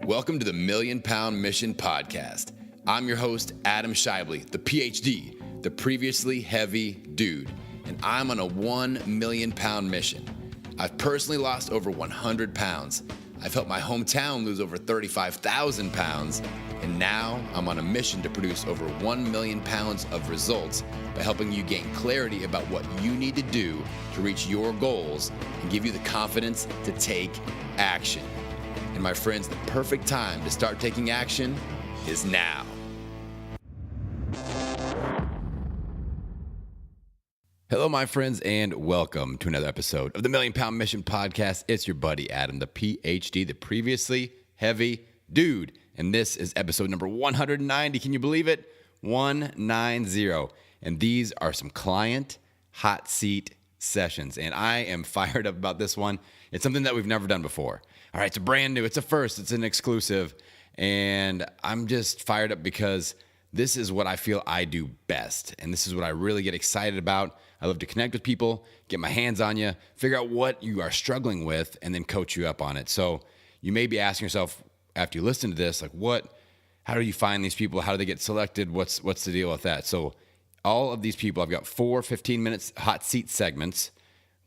Welcome to the Million Pound Mission Podcast. I'm your host, Adam Shively, the PhD, the previously heavy dude, and I'm on a 1 million pound mission. I've personally lost over 100 pounds. I've helped my hometown lose over 35,000 pounds, and now I'm on a mission to produce over 1 million pounds of results by helping you gain clarity about what you need to do to reach your goals and give you the confidence to take action. And my friends, the perfect time to start taking action is now. Hello, my friends, and welcome to another episode of the Million Pound Mission Podcast. It's your buddy, Adam, the PhD, the previously heavy dude. And this is episode number 190. Can you believe it? 190. And these are some client hot seat sessions. And I am fired up about this one. It's something that we've never done before. All right, it's a brand new, it's a first, it's an exclusive. And I'm just fired up because this is what I feel I do best. And this is what I really get excited about. I love to connect with people, get my hands on you, figure out what you are struggling with, and then coach you up on it. So you may be asking yourself after you listen to this, like, how do you find these people? How do they get selected? What's the deal with that? So all of these people, I've got 4 15-minute hot seat segments,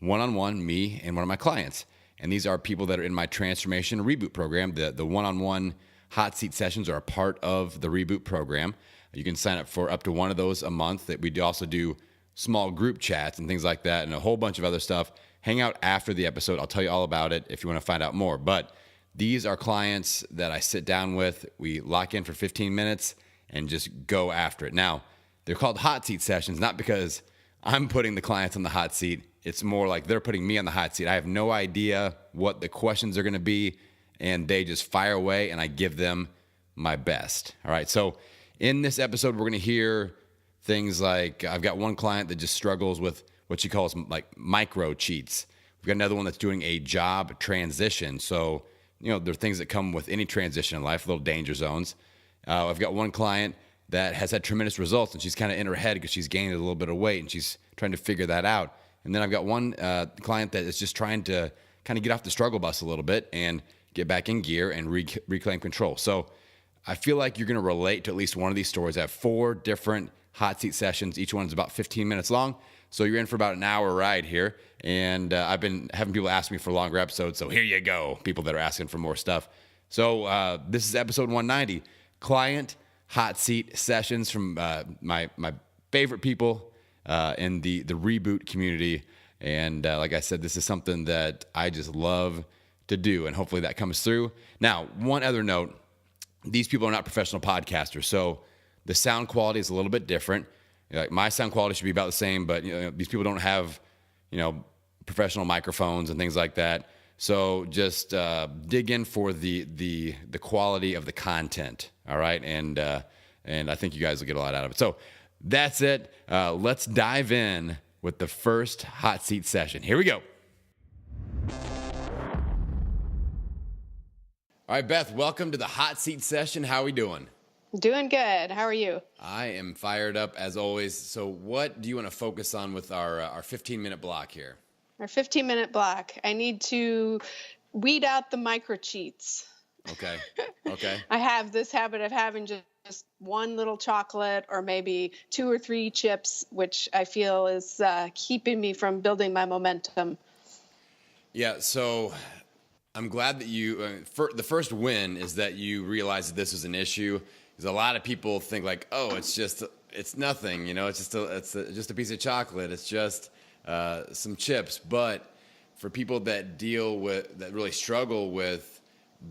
one-on-one, me and one of my clients. And these are people that are in my Transformation ReBoot program. The one-on-one hot seat sessions are a part of the ReBoot program. You can sign up for up to one of those a month. That we also do small group chats and things like that and a whole bunch of other stuff. Hang out after the episode. I'll tell you all about it if you want to find out more. But these are clients that I sit down with. We lock in for 15 minutes and just go after it. Now, they're called hot seat sessions, not because I'm putting the clients on the hot seat. It's more like they're putting me on the hot seat. I have no idea what the questions are going to be, and they just fire away, and I give them my best. All right, so in this episode, we're going to hear things like I've got one client that just struggles with what she calls like micro cheats. We've got another one that's doing a job transition. So, there are things that come with any transition in life, little danger zones. I've got one client that has had tremendous results, and she's kind of in her head because she's gained a little bit of weight, and she's trying to figure that out. And then I've got one client that is just trying to kind of get off the struggle bus a little bit and get back in gear and reclaim control. So I feel like you're going to relate to at least one of these stories. I have 4 different hot seat sessions. Each one is about 15 minutes long. So you're in for about an hour ride here. And I've been having people ask me for longer episodes. So here you go, people that are asking for more stuff. So this is episode 190, client hot seat sessions from my favorite people in the ReBoot community. And like I said, this is something that I just love to do, and hopefully that comes through. Now, one other note, these people are not professional podcasters, so the sound quality is a little bit different. Like my sound quality should be about the same, but these people don't have professional microphones and things like that. So just dig in for the quality of the content, all right? And I think you guys will get a lot out of it. So that's it. Let's dive in with the first hot seat session. Here we go. All right, Beth, welcome to the hot seat session. How are we doing? Doing good. How are you? I am fired up as always. So what do you want to focus on with our 15-minute block here? Our 15-minute block. I need to weed out the micro cheats. Okay. I have this habit of having just one little chocolate or maybe 2 or 3 chips, which I feel is keeping me from building my momentum. Yeah, so I'm glad that you, the first win is that you realize that this is an issue. Because a lot of people think like, oh, it's nothing, it's just a piece of chocolate. It's just some chips. But for people that really struggle with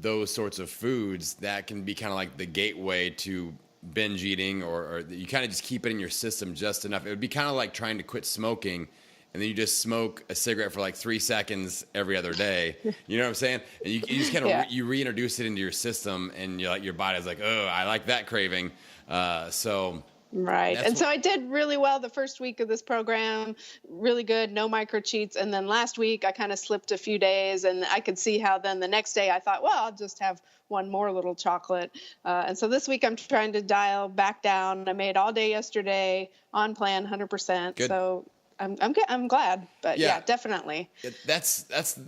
those sorts of foods, that can be kind of like the gateway to binge eating, or you kind of just keep it in your system just enough. It would be kind of like trying to quit smoking, and then you just smoke a cigarette for like 3 seconds every other day. You know what I'm saying? And you just kind of you reintroduce it into your system, and your body's like, oh, I like that craving. Right. And so I did really well the first week of this program, really good, no micro cheats. And then last week I kind of slipped a few days, and I could see how then the next day I thought, well, I'll just have one more little chocolate. And so this week I'm trying to dial back down. I made all day yesterday, on plan, 100%. Good. So I'm glad, but yeah, definitely. That's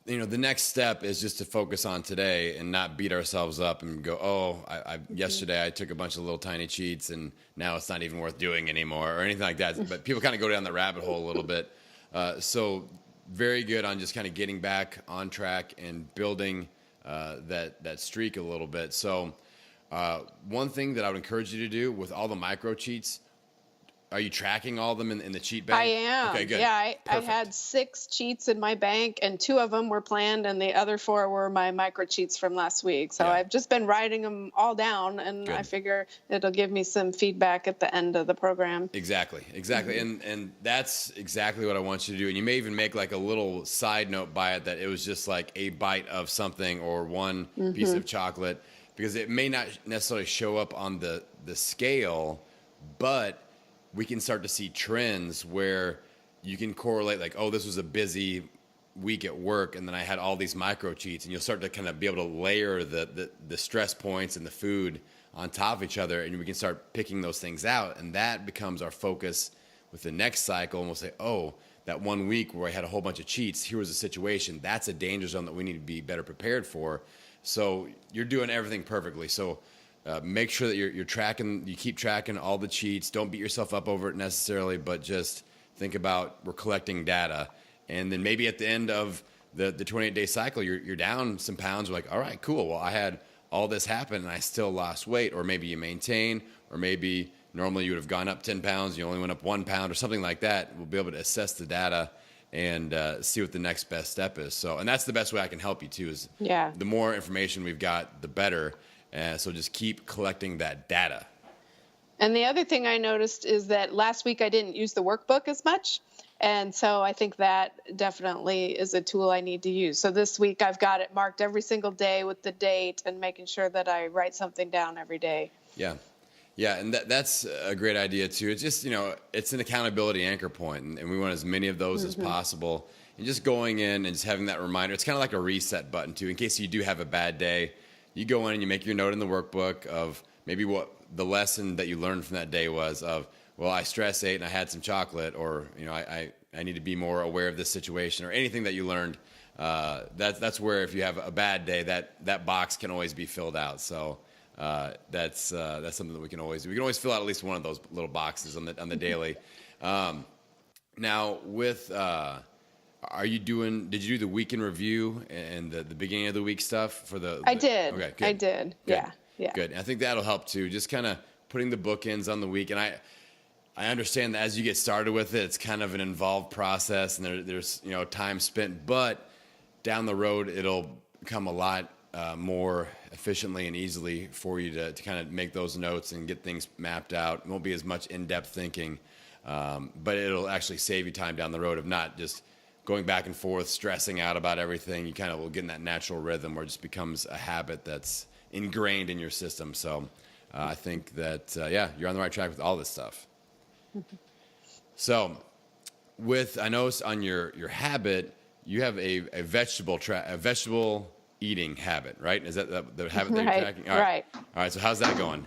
the next step is just to focus on today and not beat ourselves up and go, yesterday I took a bunch of little tiny cheats and now it's not even worth doing anymore or anything like that. But people kind of go down the rabbit hole a little bit. So very good on just kind of getting back on track and building that streak a little bit. So one thing that I would encourage you to do with all the micro cheats, are you tracking all of them in the cheat bank? I am. Okay, good. Yeah, I Perfect. had 6 cheats in my bank, and 2 of them were planned, and the other 4 were my micro cheats from last week. So Yeah. I've just been writing them all down, and Good. I figure it'll give me some feedback at the end of the program. Exactly. And that's exactly what I want you to do. And you may even make like a little side note by it that it was just like a bite of something or one piece of chocolate, because it may not necessarily show up on the scale, but we can start to see trends where you can correlate like, oh, this was a busy week at work, and then I had all these micro cheats, and you'll start to kind of be able to layer the stress points and the food on top of each other, and we can start picking those things out, and that becomes our focus with the next cycle, and we'll say, oh, that one week where I had a whole bunch of cheats, here was a situation, that's a danger zone that we need to be better prepared for. So you're doing everything perfectly. So make sure that you're tracking, you keep tracking all the cheats. Don't beat yourself up over it necessarily, but just think about we're collecting data. And then maybe at the end of the 28-day cycle, you're down some pounds. You're like, all right, cool. Well, I had all this happen and I still lost weight. Or maybe you maintain, or maybe normally you would have gone up 10 pounds. You only went up 1 pound or something like that. We'll be able to assess the data and see what the next best step is. So, and that's the best way I can help you too, is the more information we've got, the better. So just keep collecting that data. And the other thing I noticed is that last week I didn't use the workbook as much. And so I think that definitely is a tool I need to use. So this week I've got it marked every single day with the date and making sure that I write something down every day. Yeah. Yeah, and that's a great idea too. It's just, it's an accountability anchor point, and we want as many of those as possible. And just going in and just having that reminder, it's kind of like a reset button too, in case you do have a bad day. You go in and you make your note in the workbook of maybe what the lesson that you learned from that day was of, well, I stress ate and I had some chocolate, or, I need to be more aware of this situation, or anything that you learned. That's where if you have a bad day, that box can always be filled out. So that's something that we can always do. We can always fill out at least one of those little boxes on the daily. Now with, did you do the week in review and the beginning of the week stuff for the? I did. Okay, good. I did. Good. Yeah. Good. I think that'll help too. Just kind of putting the bookends on the week. And I understand that as you get started with it, it's kind of an involved process, and there's time spent, but down the road, it'll come a lot more efficiently and easily for you to kind of make those notes and get things mapped out. It won't be as much in-depth thinking, but it'll actually save you time down the road of not just going back and forth, stressing out about everything. You kind of will get in that natural rhythm where it just becomes a habit that's ingrained in your system. So I think that, you're on the right track with all this stuff. So I noticed on your habit, you have a vegetable eating habit, right? Is that the habit that you're tracking? All right. All right. So how's that going?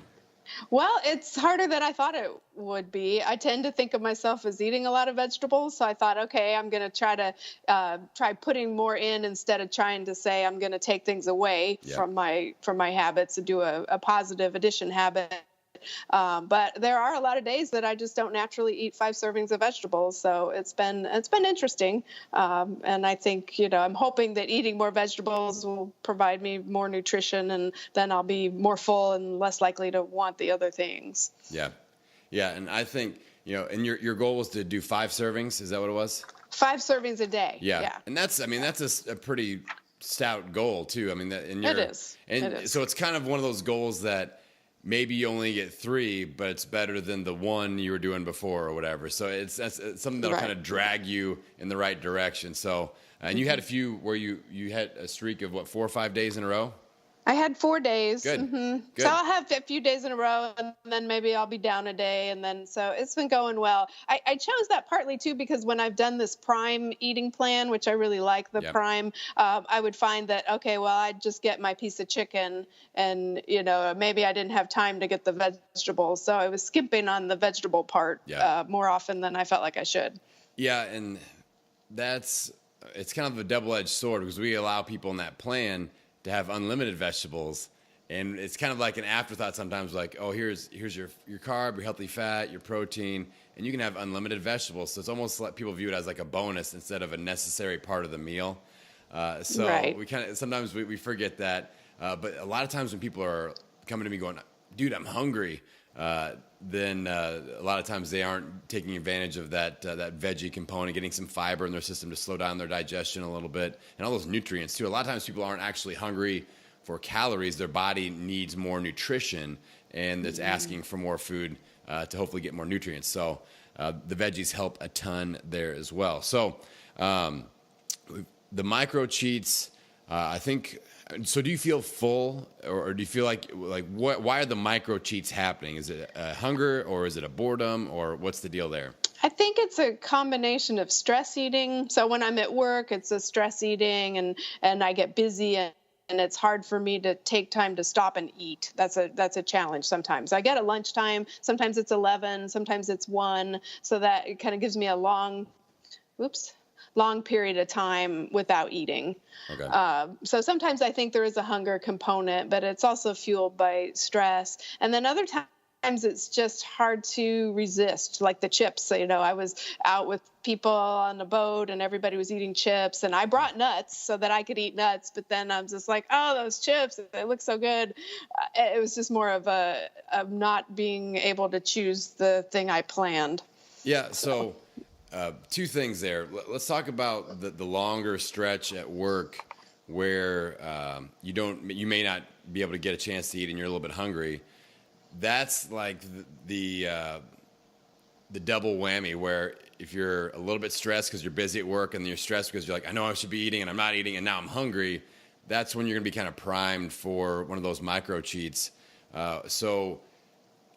Well, it's harder than I thought it would be. I tend to think of myself as eating a lot of vegetables. So I thought, okay, I'm going to try putting more in instead of trying to say I'm going to take things away from my habits and do a positive addition habit. But there are a lot of days that I just don't naturally eat 5 servings of vegetables. So it's been interesting. And I think, I'm hoping that eating more vegetables will provide me more nutrition, and then I'll be more full and less likely to want the other things. Yeah. Yeah. And I think, and your goal was to do 5 servings. Is that what it was? 5 servings a day. Yeah. And that's a pretty stout goal too. I mean, it is. So it's kind of one of those goals that maybe you only get 3, but it's better than the 1 you were doing before or whatever. So it's something that'll kind of drag you in the right direction. So, and you had a few where you had a streak of 4 or 5 days in a row? I had 4 days. Good. Good. So I'll have a few days in a row, and then maybe I'll be down a day. And then, so it's been going well. I chose that partly too, because when I've done this Prime eating plan, which I really like the Prime, I would find that, okay, well, I'd just get my piece of chicken, and, maybe I didn't have time to get the vegetables. So I was skipping on the vegetable part more often than I felt like I should. Yeah. And that's it's kind of a double-edged sword because we allow people in that plan to have unlimited vegetables, and it's kind of like an afterthought sometimes, like, oh, here's your carb, your healthy fat, your protein, and you can have unlimited vegetables. So it's almost like people view it as like a bonus instead of a necessary part of the meal. So we kind of sometimes we forget that, but a lot of times when people are coming to me going, dude, I'm hungry, then a lot of times they aren't taking advantage of that veggie component, getting some fiber in their system to slow down their digestion a little bit, and all those nutrients too. A lot of times people aren't actually hungry for calories. Their body needs more nutrition, and it's asking for more food to hopefully get more nutrients. So the veggies help a ton there as well. So the micro cheats, I think. So do you feel full, or do you feel like what? Why are the micro cheats happening? Is it a hunger, or is it a boredom, or what's the deal there? I think it's a combination of stress eating. So when I'm at work, it's a stress eating, and I get busy, and it's hard for me to take time to stop and eat. That's a challenge sometimes. I get a lunchtime. Sometimes it's 11. Sometimes it's 1. So that it kind of gives me a long period of time without eating. Okay. So sometimes I think there is a hunger component, but it's also fueled by stress. And then other times it's just hard to resist, like the chips. I was out with people on a boat and everybody was eating chips, and I brought nuts so that I could eat nuts. But then I'm just like, oh, those chips, they look so good. It was just more of not being able to choose the thing I planned. Yeah. So two things there. Let's talk about the longer stretch at work where you may not be able to get a chance to eat and you're a little bit hungry. That's like the double whammy, where if you're a little bit stressed because you're busy at work, and then you're stressed because you're like, I know I should be eating and I'm not eating, and now I'm hungry, that's when you're going to be kind of primed for one of those micro cheats. So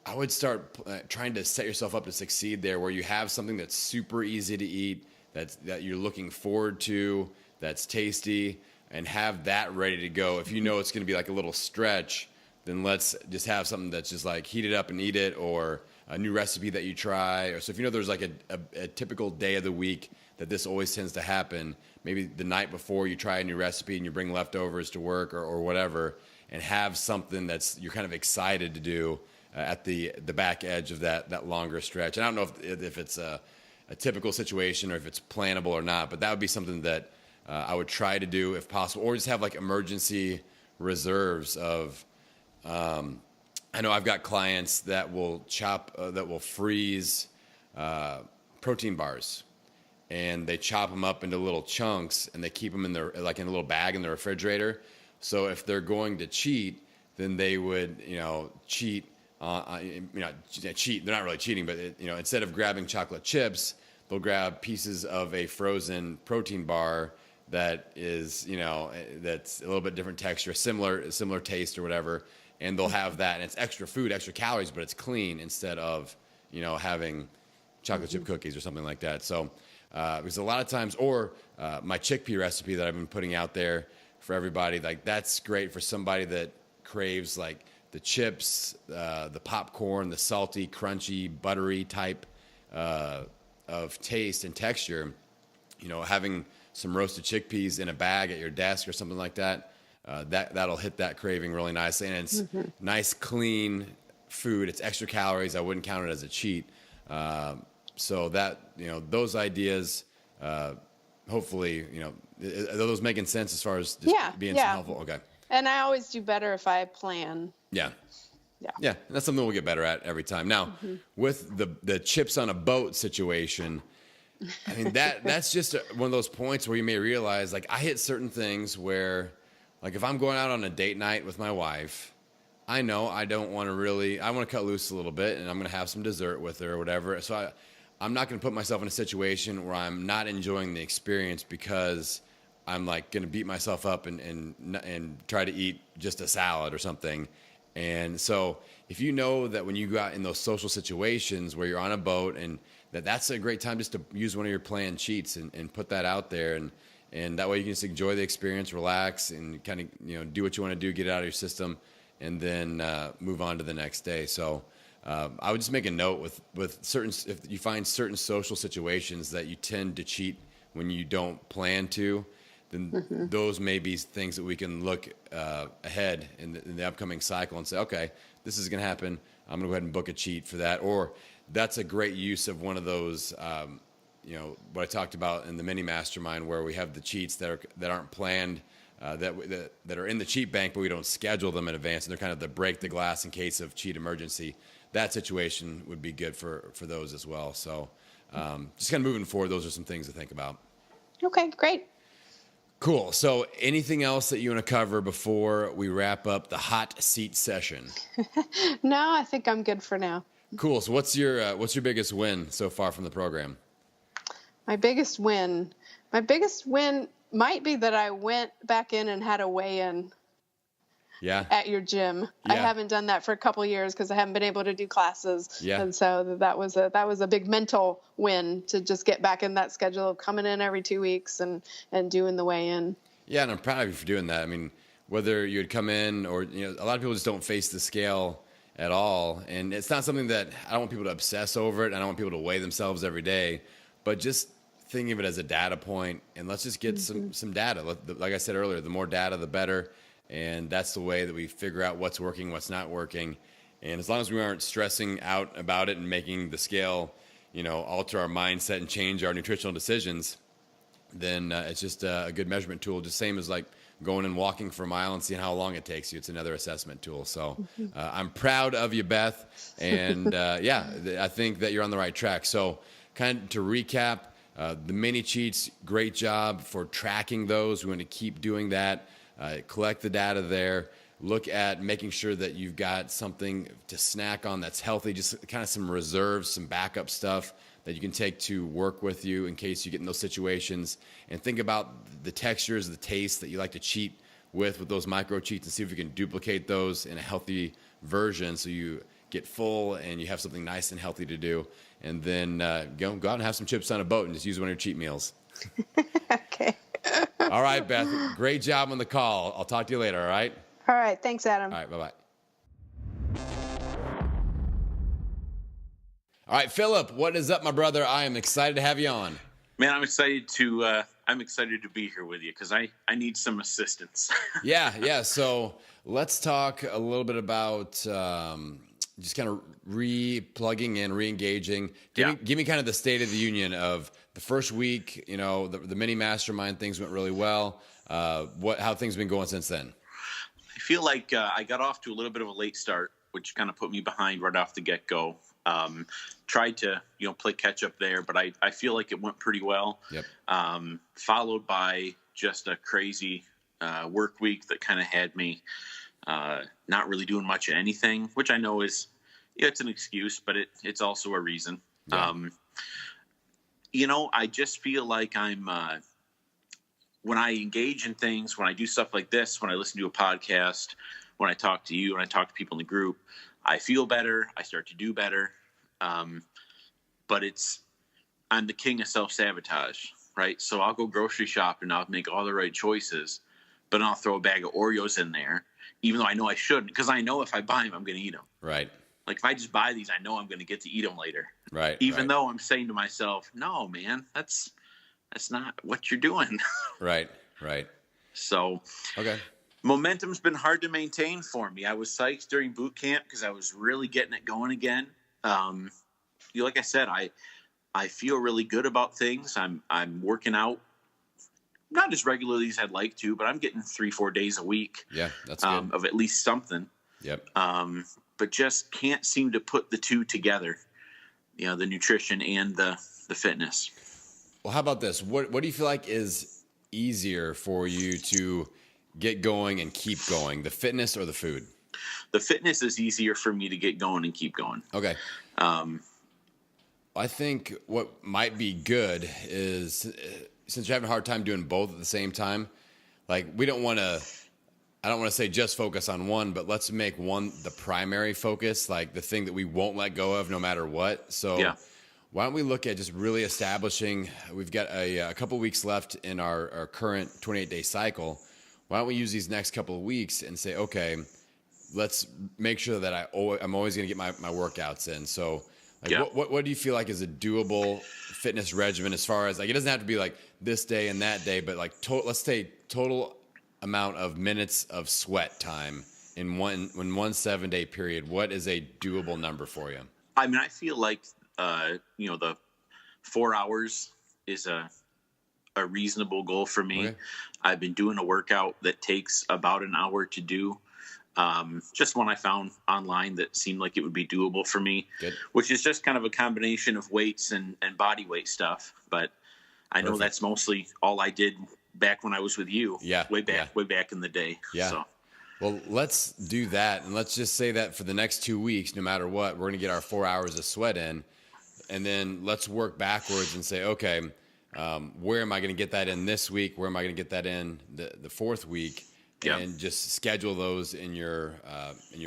I would start trying to set yourself up to succeed there, where you have something that's super easy to eat, that you're looking forward to, that's tasty, and have that ready to go. If you know it's going to be like a little stretch, then let's just have something that's just like heat it up and eat it, or a new recipe that you try. Or so if you know there's like a typical day of the week that this always tends to happen, maybe the night before you try a new recipe and you bring leftovers to work or whatever, and have something that's you're kind of excited to do at the back edge of that longer stretch. And I don't know if it's a typical situation or if it's plannable or not, but that would be something that I would try to do if possible, or just have like emergency reserves of. I know I've got clients that will freeze protein bars, and they chop them up into little chunks, and they keep them in a little bag in the refrigerator. So if they're going to cheat, then they would cheat. Cheat. They're not really cheating, but instead of grabbing chocolate chips, they'll grab pieces of a frozen protein bar that is that's a little bit different texture, similar taste or whatever. And they'll have that, and it's extra food, extra calories, but it's clean instead of, having chocolate chip cookies or something like that. So, because a lot of times, or my chickpea recipe that I've been putting out there for everybody, like that's great for somebody that craves like the chips, the popcorn, the salty, crunchy, buttery type of taste and texture. Having some roasted chickpeas in a bag at your desk or something like that. That'll hit that craving really nicely, and it's nice, clean food. It's extra calories. I wouldn't count it as a cheat. So that those ideas, hopefully, are those making sense as far as just being so helpful? Okay. And I always do better if I plan. Yeah. And that's something we'll get better at every time. Now, with the chips on a boat situation. I mean, that's just one of those points where you may realize, like, I hit certain things where. Like if I'm going out on a date night with my wife, I know I want to cut loose a little bit, and I'm going to have some dessert with her or whatever. So I'm not going to put myself in a situation where I'm not enjoying the experience because I'm like going to beat myself up and try to eat just a salad or something. And so if you know that when you go out in those social situations where you're on a boat, and that's a great time just to use one of your planned cheats and put that out there, and that way you can just enjoy the experience, relax, and kind of do what you want to do, get it out of your system, and then move on to the next day. So I would just make a note with certain, if you find certain social situations that you tend to cheat when you don't plan to, then those may be things that we can look ahead in the upcoming cycle and say, okay, this is going to happen. I'm going to go ahead and book a cheat for that. Or that's a great use of one of those, what I talked about in the mini mastermind, where we have the cheats that aren't planned, that are in the cheat bank, but we don't schedule them in advance. And they're kind of the break the glass in case of cheat emergency. That situation would be good for those as well. So just kind of moving forward, those are some things to think about. Okay, great. Cool. So anything else that you want to cover before we wrap up the hot seat session? No, I think I'm good for now. Cool. So what's your biggest win so far from the program? My biggest win might be that I went back in and had a weigh-in. Yeah. At your gym. Yeah. I haven't done that for a couple of years because I haven't been able to do classes. Yeah. And so that was a big mental win to just get back in that schedule of coming in every 2 weeks and doing the weigh-in. Yeah, and I'm proud of you for doing that. I mean, whether you would come in or, a lot of people just don't face the scale at all. And it's not something that I don't want people to obsess over it. I don't want people to weigh themselves every day, but just thinking of it as a data point, and let's just get some data. Like I said earlier, the more data, the better. And that's the way that we figure out what's working, what's not working. And as long as we aren't stressing out about it and making the scale, alter our mindset and change our nutritional decisions, then it's just a good measurement tool. Just same as like going and walking for a mile and seeing how long it takes you. It's another assessment tool. So I'm proud of you, Beth. And I think that you're on the right track. So kind of to recap, the mini cheats, great job for tracking those. We want to keep doing that. Collect the data there. Look at making sure that you've got something to snack on that's healthy, just kind of some reserves, some backup stuff that you can take to work with you in case you get in those situations. And think about the textures, the taste that you like to cheat with those micro cheats, and see if you can duplicate those in a healthy version so you get full and you have something nice and healthy to do. And then go out and have some chips on a boat and just use one of your cheat meals. Okay. All right, Beth. Great job on the call. I'll talk to you later, all right? All right. Thanks, Adam. All right, bye-bye. All right, Philip, what is up, my brother? I am excited to have you on. Man, I'm excited to be here with you because I need some assistance. Yeah. So let's talk a little bit about just kind of plugging in, re-engaging. Give me kind of the state of the union of the first week. The mini mastermind, things went really well. How things been going since then? I feel like I got off to a little bit of a late start, which kind of put me behind right off the get-go. Tried to play catch up there, but I feel like it went pretty well. Yep. Followed by just a crazy work week that kind of had me not really doing much of anything, which I know is it's an excuse, but it's also a reason. Yeah. I just feel like I'm when I engage in things, when I do stuff like this, when I listen to a podcast, when I talk to you, when I talk to people in the group, I feel better. I start to do better. But I'm the king of self-sabotage, right? So I'll go grocery shop and I'll make all the right choices, but then I'll throw a bag of Oreos in there, even though I know I shouldn't, because I know if I buy them, I'm going to eat them. Right. Like if I just buy these, I know I'm going to get to eat them later. Right. Even though I'm saying to myself, no, man, that's not what you're doing. Right. So, okay. Momentum's been hard to maintain for me. I was psyched during boot camp because I was really getting it going again. Like I said, I feel really good about things. I'm working out, not as regularly as I'd like to, but I'm getting 3-4 days a week. Yeah, that's good. Of at least something. Yep. But just can't seem to put the two together. The nutrition and the fitness. Well, how about this? What do you feel like is easier for you to get going and keep going, the fitness or the food? The fitness is easier for me to get going and keep going. Okay. I think what might be good is since you're having a hard time doing both at the same time, like I don't want to say just focus on one, but let's make one the primary focus, like the thing that we won't let go of no matter what. So why don't we look at just really establishing, we've got a couple weeks left in our current 28-day cycle. Why don't we use these next couple of weeks and say, okay, let's make sure that I'm always going to get my workouts in. So what do you feel like is a doable fitness regimen as far as like, it doesn't have to be like this day and that day, but like let's say total amount of minutes of sweat time in one 7-day period. What is a doable number for you? I mean, I feel like, the 4 hours is a reasonable goal for me. Okay. I've been doing a workout that takes about an hour to do. Just one I found online that seemed like it would be doable for me. Good. Which is just kind of a combination of weights and body weight stuff. But I know that's mostly all I did back when I was with you. Yeah. Way back in the day. Yeah. So. Well, let's do that. And let's just say that for the next 2 weeks, no matter what, we're going to get our 4 hours of sweat in. And then let's work backwards and say, okay, where am I going to get that in this week? Where am I going to get that in the fourth week? Yep. And just schedule those in your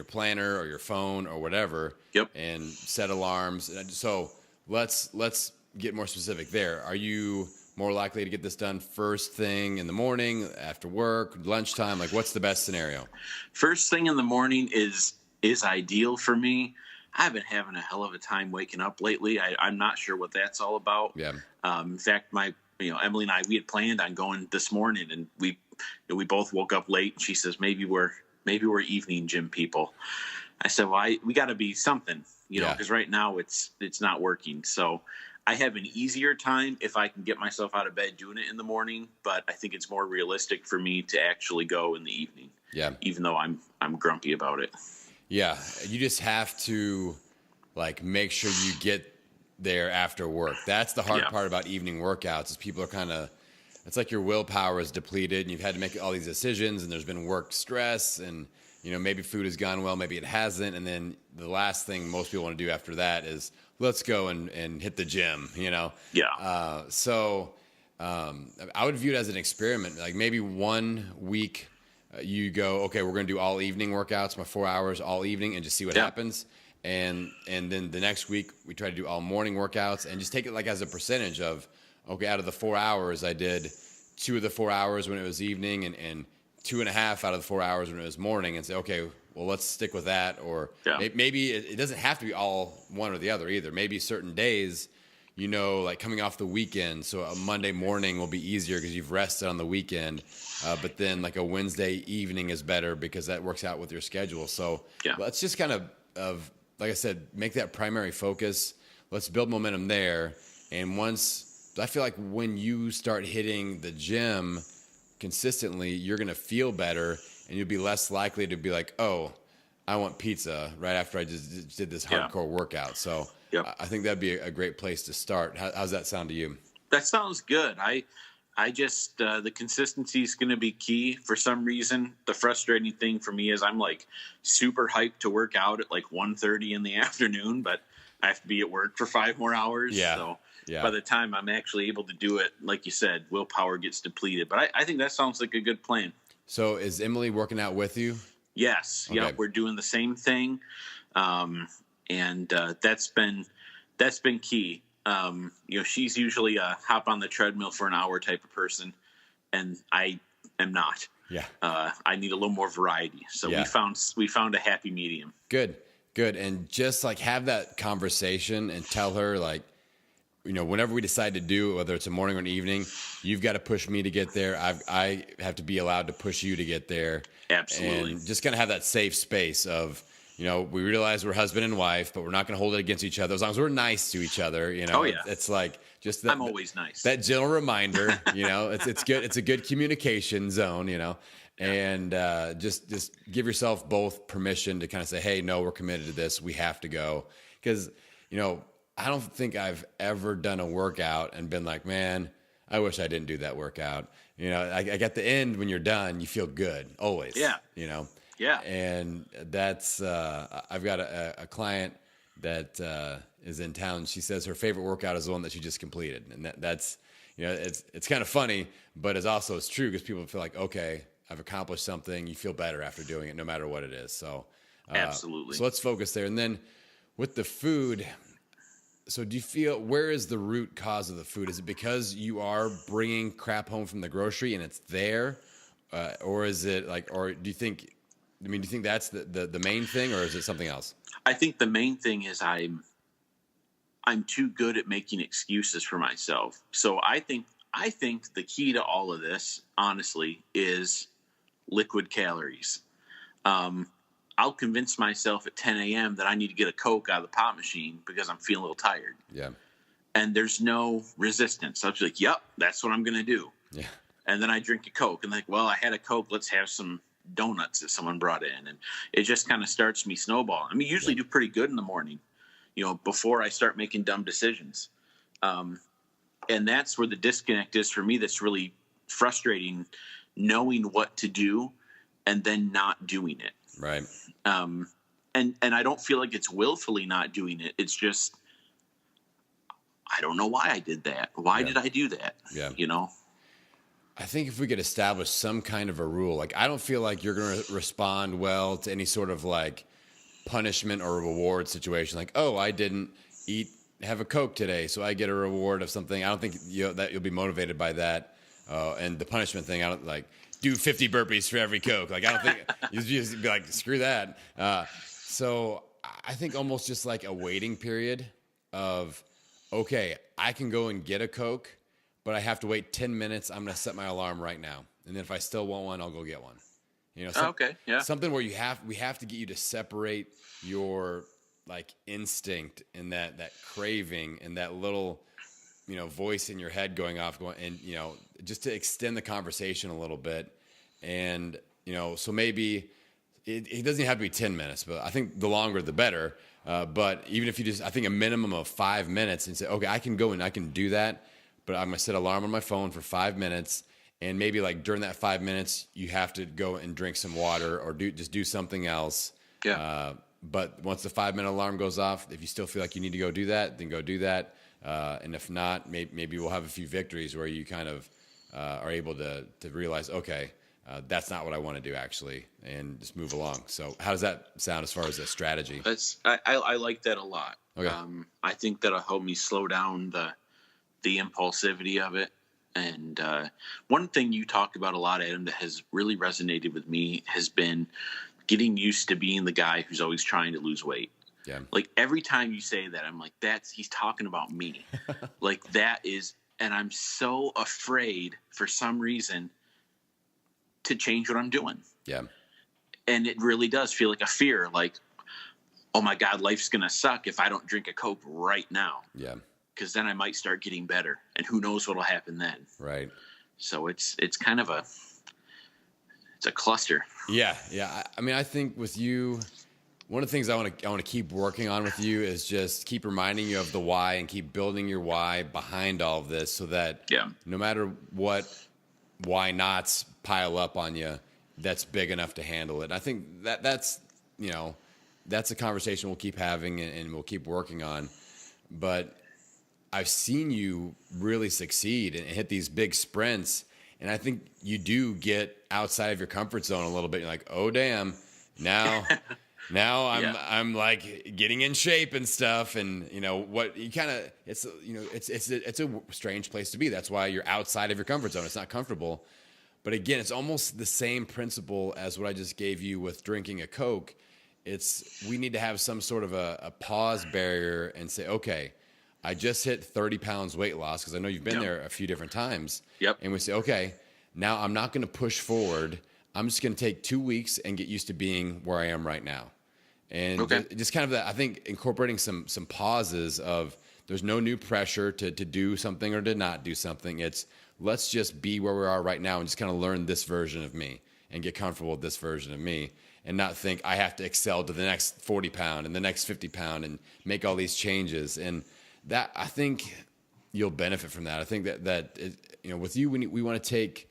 planner or your phone or whatever. Yep. And set alarms. So let's get more specific there. Are you more likely to get this done first thing in the morning, after work, lunchtime? Like, what's the best scenario? First thing in the morning is ideal for me. I've been having a hell of a time waking up lately. I'm not sure what that's all about. Yeah. In fact, Emily and I, we had planned on going this morning, and we both woke up late. And she says, maybe we're evening gym people. I said, well, we got to be something, because right now it's not working. So I have an easier time if I can get myself out of bed doing it in the morning, but I think it's more realistic for me to actually go in the evening. Yeah. Even though I'm grumpy about it. Yeah. You just have to like make sure you get there after work. That's the hard part about evening workouts is people are it's like your willpower is depleted and you've had to make all these decisions and there's been work stress and, maybe food has gone well, maybe it hasn't. And then the last thing most people want to do after that is let's go and hit the gym, Yeah. So I would view it as an experiment. Like maybe 1 week you go, okay, we're going to do all evening workouts, my 4 hours all evening, and just see what happens. And then the next week we try to do all morning workouts and just take it like as a percentage of, okay, out of the 4 hours, I did 2 of the 4 hours when it was evening and 2.5 out of the 4 hours when it was morning, and say, okay, well, let's stick with that. Or maybe it doesn't have to be all one or the other either. Maybe certain days, like coming off the weekend, so a Monday morning will be easier because you've rested on the weekend. But then like a Wednesday evening is better because that works out with your schedule. So let's just kind of, like I said, make that primary focus. Let's build momentum there. And I feel like when you start hitting the gym consistently, you're going to feel better and you'll be less likely to be like, oh, I want pizza right after I just did this hardcore workout. So I think that'd be a great place to start. How's that sound to you? That sounds good. I just, the consistency is going to be key for some reason. The frustrating thing for me is I'm like super hyped to work out at like 1:30 in the afternoon, but I have to be at work for 5 more hours. Yeah. So by the time I'm actually able to do it, like you said, willpower gets depleted. But I think that sounds like a good plan. So is Emily working out with you? Yes. Okay. Yeah. We're doing the same thing. And that's been key. She's usually a hop on the treadmill for an hour type of person, and I am not. Yeah. I need a little more variety. So we found a happy medium. Good. And just like have that conversation and tell her like, whenever we decide to do it, whether it's a morning or an evening, you've got to push me to get there. I have to be allowed to push you to get there. Absolutely. And just kind of have that safe space of, we realize we're husband and wife, but we're not going to hold it against each other as long as we're nice to each other. Oh, yeah. It's like just that. I'm always nice. That gentle reminder, it's good. It's a good communication zone, and just give yourself both permission to kind of say, hey, no, we're committed to this. We have to go. Because, I don't think I've ever done a workout and been like, man, I wish I didn't do that workout. I at the end when you're done, you feel good always. Yeah. Yeah. And that's, I've got a client that is in town. She says her favorite workout is the one that she just completed. And that's, it's kind of funny, but it's true because people feel like, okay, I've accomplished something. You feel better after doing it no matter what it is. So absolutely. So let's focus there. And then with the food, so do you feel, where is the root cause of the food? Is it because you are bringing crap home from the grocery and it's there? Or is it like, or do you think that's the main thing, or is it something else? I think the main thing is I'm I'm too good at making excuses for myself. So I think the key to all of this, honestly, is liquid calories. I'll convince myself at 10 a.m. that I need to get a Coke out of the pop machine because I'm feeling a little tired. Yeah. And there's no resistance. I'll be like, yep, that's what I'm going to do. Yeah. And then I drink a Coke and like, well, I had a Coke. Let's have some donuts that someone brought in. And it just kind of starts me snowballing. I mean, usually do pretty good in the morning, before I start making dumb decisions. And that's where the disconnect is for me. That's really frustrating, knowing what to do and then not doing it. Right. And I don't feel like it's willfully not doing it. It's just, I don't know why I did that. Why did I do that? Yeah. I think if we could establish some kind of a rule, like I don't feel like you're going to respond well to any sort of like punishment or reward situation. Like, oh, I didn't have a Coke today, so I get a reward of something. I don't think that you'll be motivated by that. And the punishment thing, I don't like do 50 burpees for every Coke. Like, I don't think you just be like, screw that. So I think almost just like a waiting period of, okay, I can go and get a Coke, but I have to wait 10 minutes. I'm going to set my alarm right now. And then if I still want one, I'll go get one. okay. Yeah. Something where we have to get you to separate your like instinct and that craving and that little, voice in your head going, and, just to extend the conversation a little bit. And, so maybe it doesn't have to be 10 minutes, but I think the longer, the better. But even if I think a minimum of 5 minutes and say, okay, I can go and I can do that, but I'm going to set an alarm on my phone for 5 minutes. And maybe like during that 5 minutes, you have to go and drink some water or do something else. Yeah. But once the 5 minute alarm goes off, if you still feel like you need to go do that, then go do that. And if not, maybe we'll have a few victories where you kind of are able to realize, okay, that's not what I want to do actually, and just move along. So how does that sound as far as a strategy? I like that a lot. Okay. I think that'll help me slow down the impulsivity of it. And one thing you talk about a lot, Adam, that has really resonated with me has been getting used to being the guy who's always trying to lose weight. Yeah. Like every time you say that, I'm like, he's talking about me. Like that is, and I'm so afraid for some reason to change what I'm doing. Yeah. And it really does feel like a fear, like, oh my God, life's going to suck if I don't drink a Coke right now. Yeah. Because then I might start getting better, and who knows what'll happen then. Right. So it's kind of it's a cluster. Yeah. Yeah. I mean, I think with you, one of the things I want to keep working on with you is just keep reminding you of the why and keep building your why behind all of this, so that no matter what why nots pile up on you, that's big enough to handle it. And I think that's a conversation we'll keep having and we'll keep working on. But I've seen you really succeed and hit these big sprints. And I think you do get outside of your comfort zone a little bit. You're like, oh, damn, now I'm like getting in shape and stuff. And, what you kind of, it's a strange place to be. That's why you're outside of your comfort zone. It's not comfortable. But again, it's almost the same principle as what I just gave you with drinking a Coke. We need to have some sort of a pause barrier and say, okay, I just hit 30 pounds weight loss, because I know you've been there a few different times. Yep. And we say, okay, now I'm not going to push forward. I'm just going to take 2 weeks and get used to being where I am right now. And just kind of that, I think incorporating some pauses of there's no new pressure to do something or to not do something. It's let's just be where we are right now and just kind of learn this version of me and get comfortable with this version of me, and not think I have to excel to the next 40 pound and the next 50 pound and make all these changes. And that, I think you'll benefit from that. I think that with you, we want to take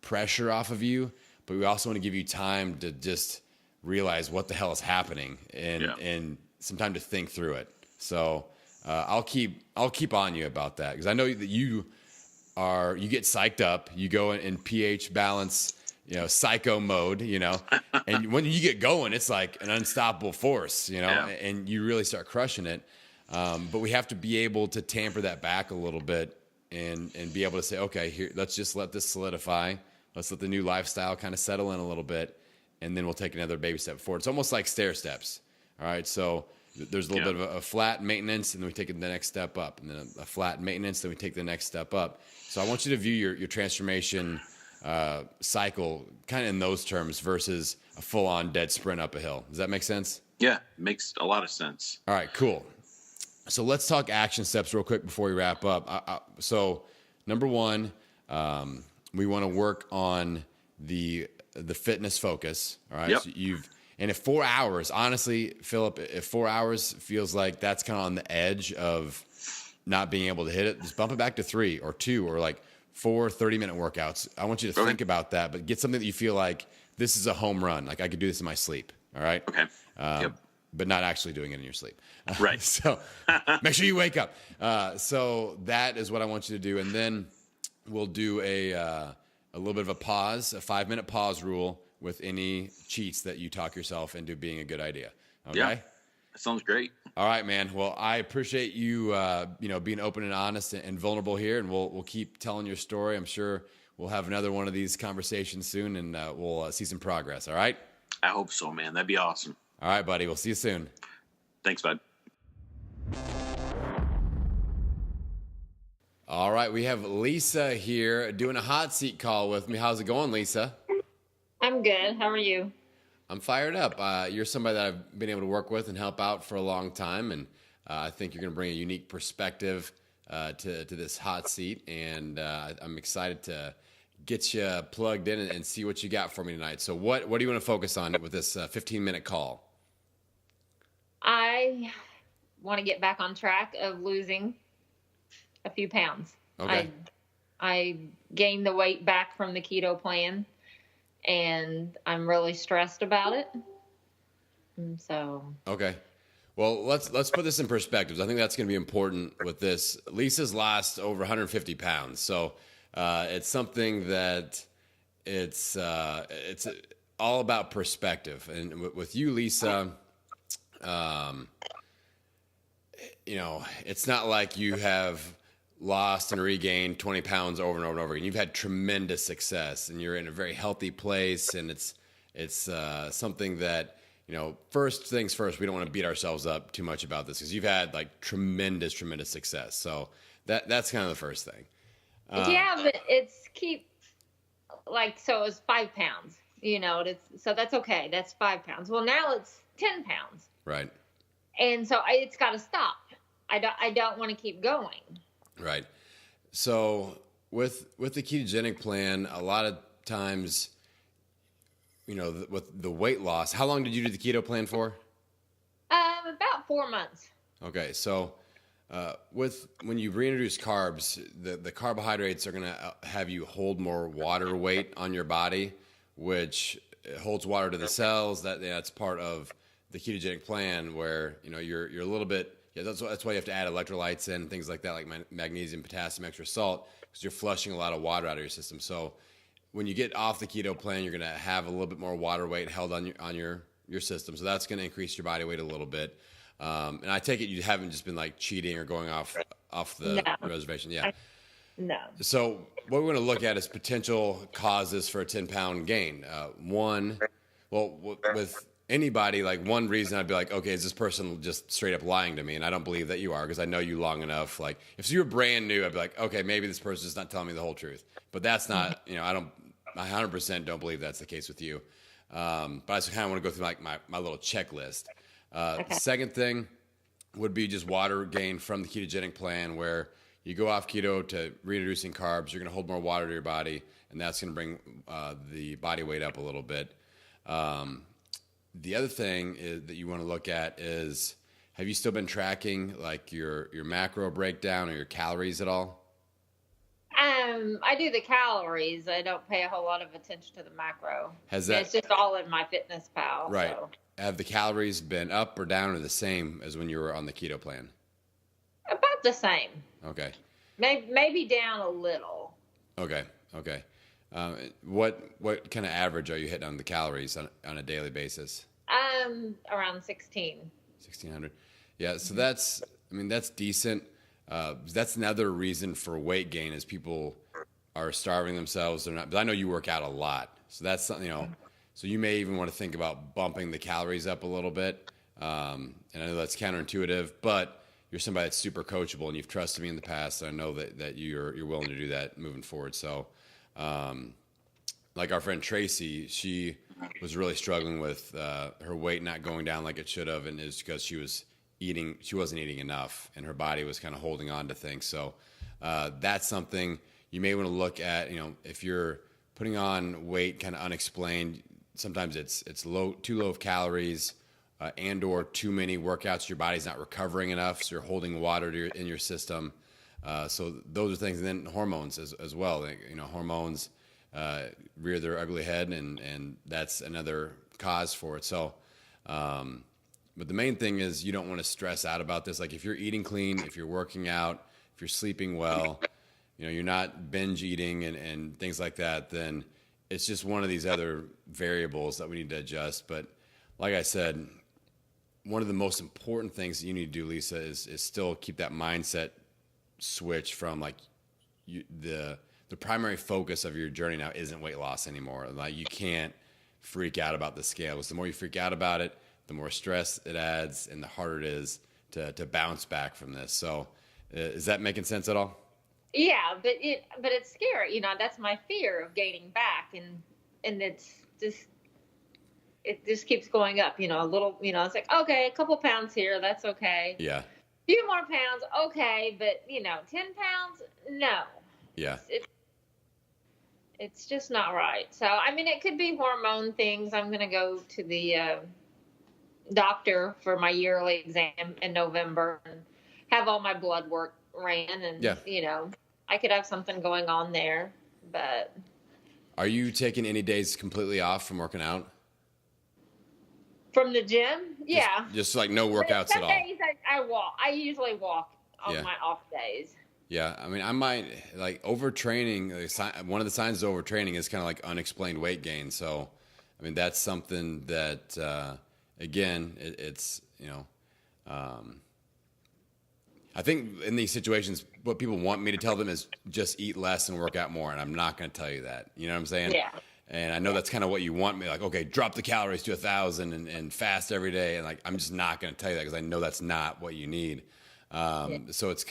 pressure off of you, but we also want to give you time to just realize what the hell is happening and some time to think through it. So I'll keep on you about that, because I know that you get psyched up, you go in pH balance, psycho mode, and when you get going, it's like an unstoppable force, and you really start crushing it. But we have to be able to tamper that back a little bit and be able to say, okay, here, let's just let this solidify. Let's let the new lifestyle kind of settle in a little bit, and then we'll take another baby step forward. It's almost like stair steps. All right. So There's a little bit of a flat maintenance, and then we take it the next step up, and then a flat maintenance, then we take the next step up. So I want you to view your transformation cycle kind of in those terms versus a full-on dead sprint up a hill. Does that make sense? Yeah, makes a lot of sense. All right, cool. So let's talk action steps real quick before we wrap up. So number one, we want to work on the fitness focus. All right. Yep. So and if 4 hours, honestly, Philip, if 4 hours feels like that's kind of on the edge of not being able to hit it, just bump it back to 3 or 2 or like 4 30-minute workouts. I want you to think about that, but get something that you feel like this is a home run. Like I could do this in my sleep. All right. Okay. Yep. But not actually doing it in your sleep. Right. So make sure you wake up. So that is what I want you to do. And then we'll do a little bit of a pause, a 5-minute pause rule with any cheats that you talk yourself into being a good idea. Okay. Yeah. That sounds great. All right, man. Well, I appreciate you, being open and honest and vulnerable here, and we'll keep telling your story. I'm sure we'll have another one of these conversations soon, and we'll see some progress. All right. I hope so, man. That'd be awesome. All right, buddy. We'll see you soon. Thanks, bud. All right, we have Lisa here doing a hot seat call with me. How's it going, Lisa? I'm good. How are you? I'm fired up. You're somebody that I've been able to work with and help out for a long time, and I think you're going to bring a unique perspective to this hot seat, and I'm excited to get you plugged in and see what you got for me tonight. So what do you want to focus on with this 15-minute call? I want to get back on track of losing a few pounds. Okay. I gained the weight back from the keto plan, and I'm really stressed about it. And so. Okay. Well, let's put this in perspective. I think that's going to be important with this. Lisa's lost over 150 pounds, so it's something that it's all about perspective. And with you, Lisa, it's not like you have lost and regained 20 pounds over and over and over again. You've had tremendous success, and you're in a very healthy place. And it's something that, first things first, we don't want to beat ourselves up too much about this because you've had like tremendous success. So that's kind of the first thing. Yeah, but so it was 5 pounds, so that's okay. That's 5 pounds. Well, now it's 10 pounds. Right. And so it's got to stop. I don't want to keep going. Right. So with the ketogenic plan, a lot of times, with the weight loss, how long did you do the keto plan for? About 4 months. Okay. So when you reintroduce carbs, the carbohydrates are going to have you hold more water weight on your body, which holds water to the cells. That's part of the ketogenic plan, where you're a little bit. Yeah, that's why you have to add electrolytes in, things like that, like magnesium, potassium, extra salt, because you're flushing a lot of water out of your system. So when you get off the keto plan, you're going to have a little bit more water weight held on your system. So that's going to increase your body weight a little bit. And I take it you haven't just been like cheating or going off the reservation. Yeah. No. So what we're going to look at is potential causes for a 10-pound gain. With anybody, like one reason I'd be like, okay, is this person just straight up lying to me? And I don't believe that you are, because I know you long enough. Like if you were brand new, I'd be like, okay, maybe this person's just not telling me the whole truth. But that's not, I 100% don't believe that's the case with you. But I just kind of want to go through like my little checklist. Okay. Second thing would be just water gain from the ketogenic plan, where you go off keto to reintroducing carbs. You're going to hold more water to your body, and that's going to bring the body weight up a little bit. The other thing that you want to look at is, have you still been tracking like your macro breakdown or your calories at all? I do the calories. I don't pay a whole lot of attention to the macro. It's just all in my fitness pal. Right. So. Have the calories been up or down or the same as when you were on the keto plan? About the same. Okay. Maybe down a little. Okay. What kind of average are you hitting on the calories on a daily basis? Around 1,600. Yeah. So that's decent. That's another reason for weight gain, is people are starving themselves. They're not. But I know you work out a lot, so that's something. So you may even want to think about bumping the calories up a little bit. And I know that's counterintuitive, but you're somebody that's super coachable, and you've trusted me in the past. And I know that you're willing to do that moving forward. So, like our friend Tracy, she was really struggling with her weight not going down like it should have, and it's because she wasn't eating enough, and her body was kind of holding on to things. So that's something you may want to look at. If you're putting on weight kind of unexplained, sometimes it's too low of calories. And or too many workouts, your body's not recovering enough, so you're holding water in your system. So those are things, and then hormones as well. Hormones rear their ugly head, and that's another cause for it. So, but the main thing is you don't want to stress out about this. Like if you're eating clean, if you're working out, if you're sleeping well, you're not binge eating and things like that, then it's just one of these other variables that we need to adjust. But like I said, one of the most important things that you need to do, Lisa, is still keep that mindset switch from the primary focus of your journey now isn't weight loss anymore. Like you can't freak out about the scales. The more you freak out about it, the more stress it adds, and the harder it is to bounce back from this. So, is that making sense at all? Yeah, but it's scary. That's my fear of gaining back, and it's just. It just keeps going up, a little, it's like, okay, a couple pounds here. That's okay. Yeah. A few more pounds. Okay. But 10 pounds. No. Yeah. It's just not right. So, it could be hormone things. I'm going to go to the doctor for my yearly exam in November and have all my blood work ran. And, I could have something going on there, but. Are you taking any days completely off from working out? From the gym? Yeah. Just like no workouts at all. Some days I walk. I usually walk on my off days. Yeah. I might overtraining. One of the signs of overtraining is kind of like unexplained weight gain. So, that's something that, again, it's, I think in these situations, what people want me to tell them is just eat less and work out more. And I'm not going to tell you that. You know what I'm saying? Yeah. And I know that's kind of what you want me, like, okay, drop the calories to 1,000 and fast every day. And I'm just not going to tell you that because I know that's not what you need. So it's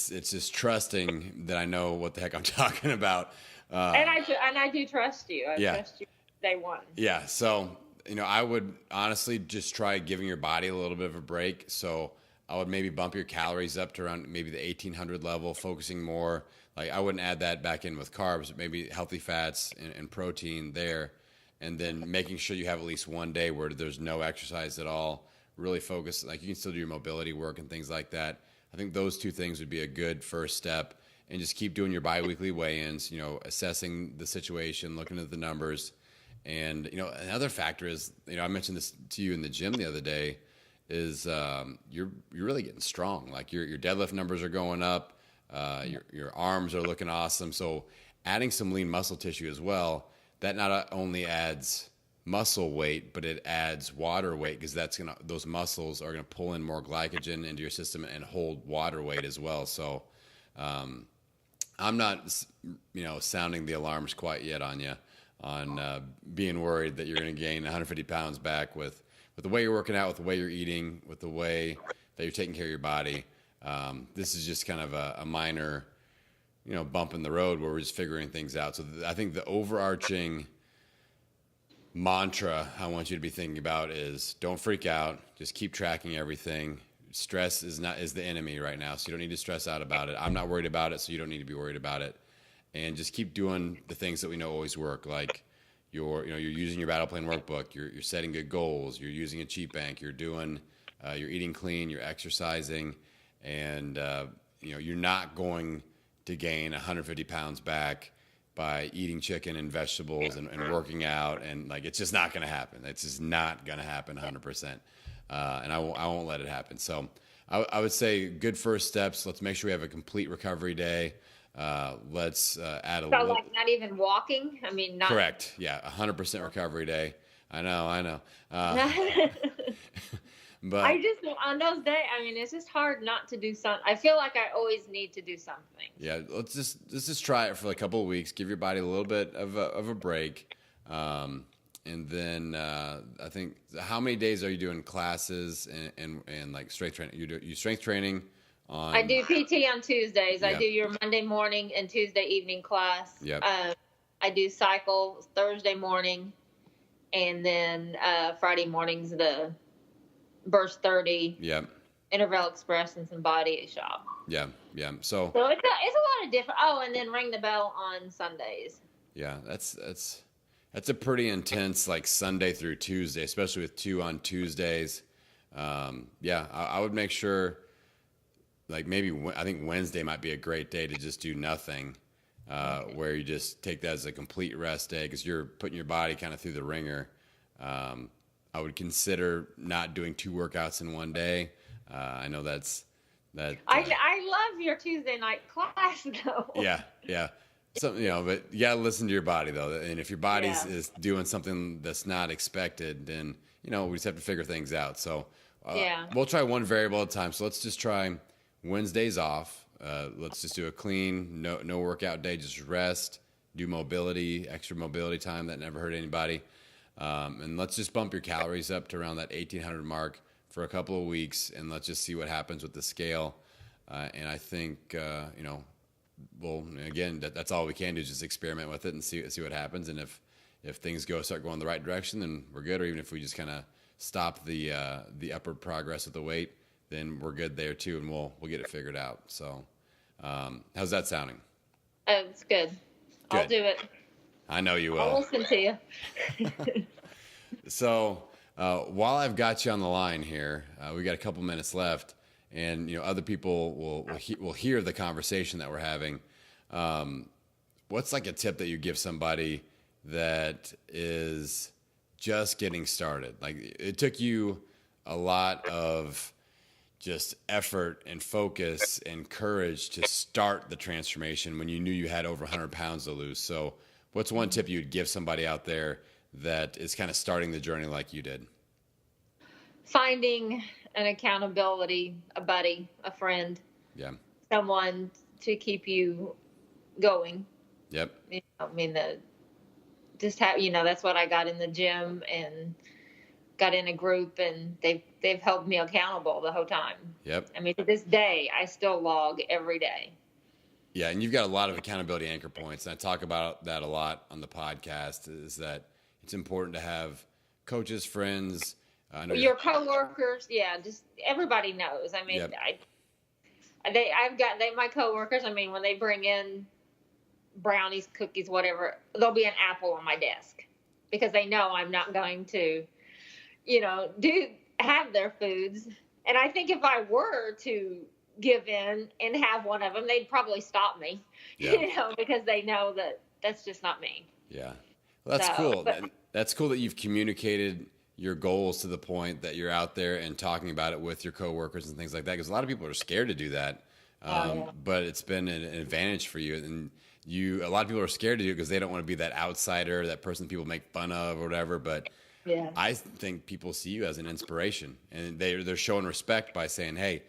just trusting that I know what the heck I'm talking about. And I do trust you. I trust you day one. Yeah. So, I would honestly just try giving your body a little bit of a break. So I would maybe bump your calories up to around maybe the 1,800 level, focusing more. Like I wouldn't add that back in with carbs, but maybe healthy fats and protein there. And then making sure you have at least one day where there's no exercise at all. Really focus, like you can still do your mobility work and things like that. I think those two things would be a good first step. And just keep doing your biweekly weigh-ins, assessing the situation, looking at the numbers. And, another factor is, I mentioned this to you in the gym the other day, is you're really getting strong. Like your deadlift numbers are going up. Your arms are looking awesome. So adding some lean muscle tissue as well, that not only adds muscle weight, but it adds water weight because those muscles are gonna pull in more glycogen into your system and hold water weight as well. So I'm not, sounding the alarms quite yet on you on being worried that you're gonna gain 150 pounds back with the way you're working out, with the way you're eating, with the way that you're taking care of your body. This is just kind of a minor, bump in the road where we're just figuring things out. So I think the overarching mantra I want you to be thinking about is don't freak out. Just keep tracking everything. Stress is the enemy right now, so you don't need to stress out about it. I'm not worried about it, so you don't need to be worried about it. And just keep doing the things that we know always work, like you're using your battle plan workbook, you're setting good goals, you're using a cheat bank, you're eating clean, you're exercising. And, you're not going to gain 150 pounds back by eating chicken and vegetables and working out. And it's just not going to happen. It's just not going to happen 100%. And I won't let it happen. So I would say good first steps. Let's make sure we have a complete recovery day. Let's add a little. So not even walking? Not. Correct. Yeah. 100% recovery day. I know. But I just, on those days, it's just hard not to do something. I feel like I always need to do something. Yeah, let's just try it for a couple of weeks. Give your body a little bit of a break, And then I think, how many days are you doing classes and like strength training? You strength training on? I do PT on Tuesdays. Yep. I do your Monday morning and Tuesday evening class. Yep. I do cycle Thursday morning, and then Friday mornings the Burst 30. Yep. Interval Express and some body shop. Yeah. So it's a lot of different. Oh, and then ring the bell on Sundays. Yeah, that's a pretty intense, like Sunday through Tuesday, especially with 2 on Tuesdays. I would make sure, like I think Wednesday might be a great day to just do nothing, where you just take that as a complete rest day because you're putting your body kind of through the ringer. I would consider not doing 2 workouts in one day. I know that. I love your Tuesday night class though. Yeah. So, but you gotta listen to your body though, and if your body is doing something that's not expected, then we just have to figure things out. So we'll try one variable at a time. So let's just try Wednesdays off. Let's just do a clean, no workout day, just rest, do mobility, extra mobility time that never hurt anybody, and let's just bump your calories up to around that 1,800 mark for a couple of weeks, and let's just see what happens with the scale. And I think well, again, that's all we can do is just experiment with it and see what happens. And if things start going the right direction, then we're good. Or even if we just kind of stop the upward progress of the weight, then we're good there too, and we'll get it figured out. So, how's that sounding? It's good. I'll do it. I know you will. I'll listen to you. So, while I've got you on the line here, we got a couple minutes left. And other people will hear the conversation that we're having. What's like a tip that you give somebody that is just getting started? Like it took you a lot of just effort and focus and courage to start the transformation when you knew you had over 100 pounds to lose. So, what's one tip you'd give somebody out there that is kind of starting the journey like you did? Finding an accountability, a buddy, a friend, someone to keep you going. Yep. That's what I got in the gym and got in a group, and they've held me accountable the whole time. Yep. I mean, to this day, I still log every day. Yeah, and you've got a lot of accountability anchor points, and I talk about that a lot on the podcast. Is that it's important to have coaches, friends. Your coworkers, just everybody knows. I mean, yep. My coworkers. I mean, when they bring in brownies, cookies, whatever, there'll be an apple on my desk because they know I'm not going to, have their foods. And I think if I were to give in and have one of them, they'd probably stop me, because they know that that's just not me. Yeah, well, that's cool. That's cool that you've communicated your goals to the point that you're out there and talking about it with your coworkers and things like that. Because a lot of people are scared to do that. But it's been an advantage for you. And a lot of people are scared to do it because they don't want to be that outsider, that person people make fun of or whatever. But I think people see you as an inspiration, and they're showing respect by saying, "Hey,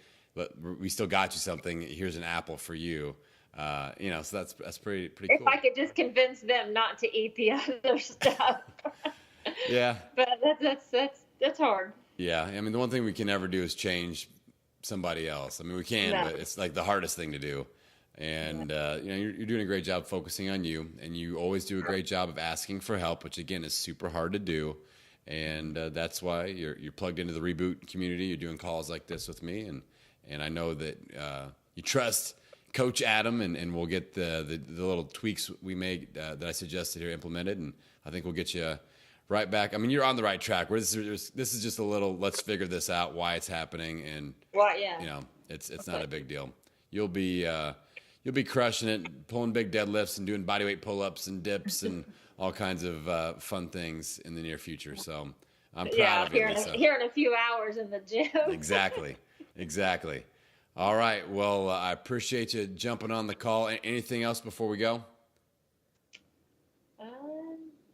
we still got you something. Here's an apple for you." So that's pretty cool. If I could just convince them not to eat the other stuff. Yeah. But that's hard. Yeah. I mean, the one thing we can never do is change somebody else. I mean, we can, but it's like the hardest thing to do. And, you're doing a great job focusing on you, and you always do a great job of asking for help, which again is super hard to do. And that's why you're plugged into the ReBoot community. You're doing calls like this with me. And I know that you trust Coach Adam, and we'll get the little tweaks we made that I suggested here implemented. And I think we'll get you right back. I mean, you're on the right track. This is just a little, let's figure this out, why it's happening. And, it's not a big deal. You'll be crushing it, pulling big deadlifts and doing bodyweight pull-ups and dips and all kinds of fun things in the near future. So I'm proud of you. Here in a few hours in the gym. Exactly. All right. Well, I appreciate you jumping on the call. Anything else before we go?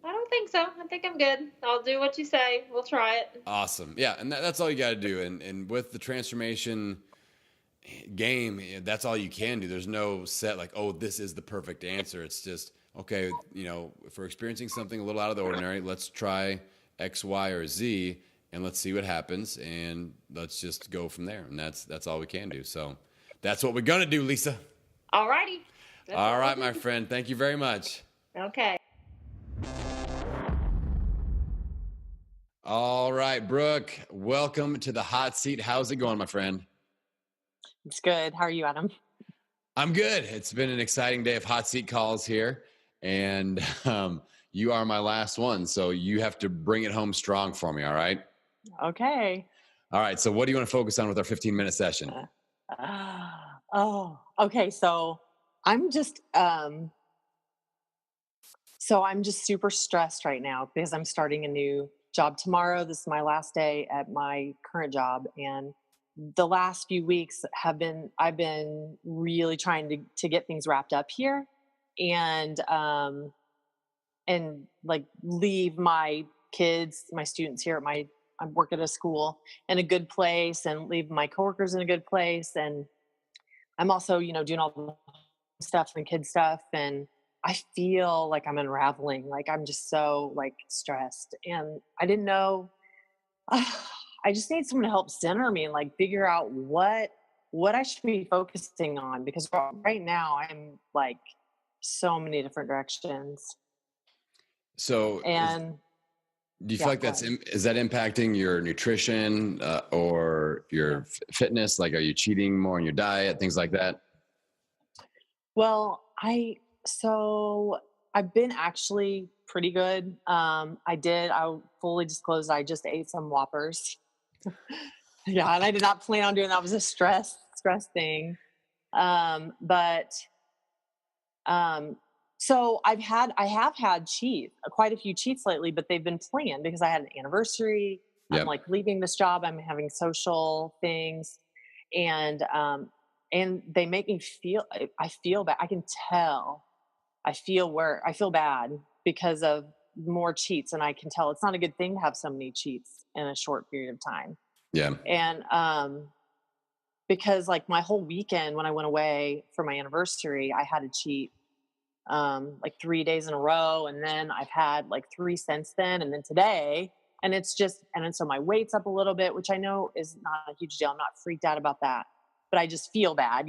I don't think so. I think I'm good. I'll do what you say. We'll try it. Awesome. Yeah, and that's all you got to do. And with the transformation game, that's all you can do. There's no set like, oh, this is the perfect answer. It's just okay, if we're experiencing something a little out of the ordinary, let's try X, Y, or Z, and let's see what happens, and let's just go from there. And that's all we can do. So that's what we're gonna do, Lisa. All righty. All right, my friend. Thank you very much. Okay. All right, Brooke, welcome to the hot seat. How's it going, my friend? It's good. How are you, Adam? I'm good. It's been an exciting day of hot seat calls here, and you are my last one, so you have to bring it home strong for me, all right? Okay. All right, so what do you want to focus on with our 15-minute session? Okay. So I'm just super stressed right now because I'm starting a new job tomorrow. This is my last day at my current job, and the last few weeks I've been really trying to get things wrapped up here, and like leave my kids, my students here at I work at a school, in a good place, and leave my coworkers in a good place. And I'm also, doing all the stuff and kid stuff. And I feel like I'm unraveling. Like I'm just so like stressed. And I didn't know, I just need someone to help center me and like figure out what I should be focusing on, because right now I'm like so many different directions. So And do you feel like is that impacting your nutrition or your fitness? Like, are you cheating more on your diet, things like that? Well, I've been actually pretty good. I'll fully disclose, I just ate some Whoppers. Yeah, and I did not plan on doing that. It was a stress thing. So I have had quite a few cheats lately, but they've been planned because I had an anniversary. Yep. I'm like leaving this job. I'm having social things, and they make me I feel bad. I can tell. I feel bad because of more cheats, and I can tell it's not a good thing to have so many cheats in a short period of time. Yeah. And because like my whole weekend when I went away for my anniversary, I had to cheat like 3 days in a row, and then I've had like 3 since then, and then today, and so my weight's up a little bit, which I know is not a huge deal. I'm not freaked out about that, but I just feel bad,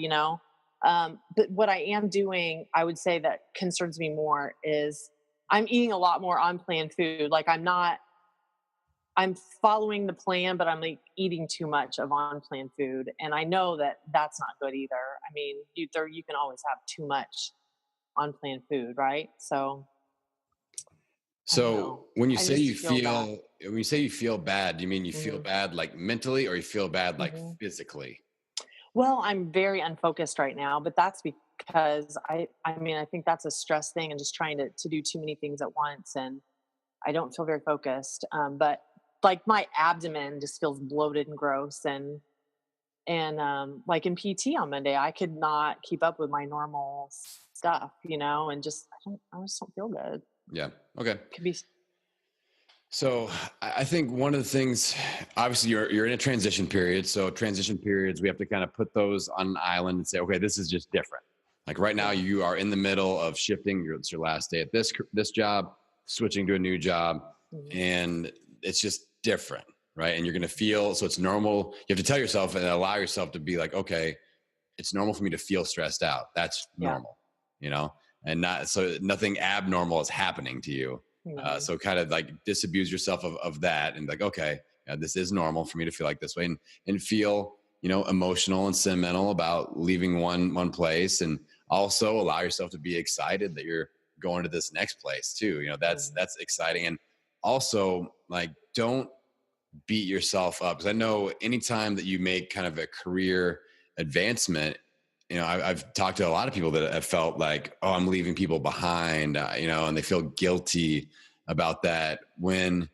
but what I am doing, I would say that concerns me more, is I'm eating a lot more unplanned food. Like I'm following the plan, but I'm like eating too much of unplanned food, and I know that that's not good either. I mean, you can always have too much unplanned food, right? So when you say you feel bad, do you mean you feel bad like mentally, or you feel bad like physically? Well, I'm very unfocused right now, but that's because I think that's a stress thing, and just trying to do too many things at once, and I don't feel very focused. But like my abdomen just feels bloated and gross, and like in PT on Monday, I could not keep up with my normal stuff, and just I just don't feel good. Yeah. Okay. Could be. So I think one of the things, obviously you're in a transition period. So transition periods, we have to kind of put those on an island and say, okay, this is just different. Like right now you are in the middle of shifting. It's your last day at this job, switching to a new job, and it's just different. Right. And you're going to feel, so it's normal. You have to tell yourself and allow yourself to be like, okay, it's normal for me to feel stressed out. That's normal, and nothing abnormal is happening to you. So kind of like disabuse yourself of that, and like, okay, this is normal for me to feel like this way, and feel, emotional and sentimental about leaving one place, and also allow yourself to be excited that you're going to this next place too. That's exciting. And also like, don't beat yourself up, because I know anytime that you make kind of a career advancement, I've talked to a lot of people that have felt like, oh, I'm leaving people behind, and they feel guilty about that, when,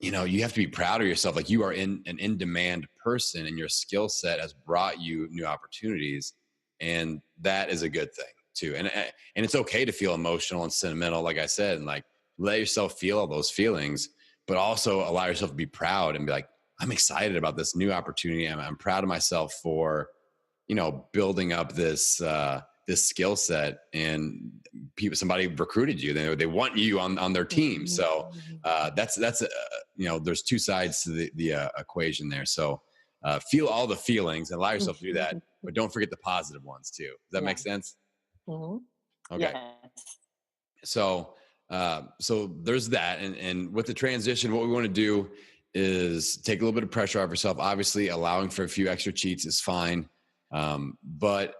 you have to be proud of yourself. Like, you are an in-demand person, and your skill set has brought you new opportunities. And that is a good thing too. And it's okay to feel emotional and sentimental, like I said, and like let yourself feel all those feelings, but also allow yourself to be proud and be like, I'm excited about this new opportunity. I'm proud of myself for, building up this this skill set, and somebody recruited you. They want you on their team. So that's there's two sides to the equation there. So feel all the feelings and allow yourself to do that, but don't forget the positive ones too. Does that make sense? Mm-hmm. Okay. Yes. So there's that. And with the transition, what we want to do is take a little bit of pressure off yourself. Obviously, allowing for a few extra cheats is fine. But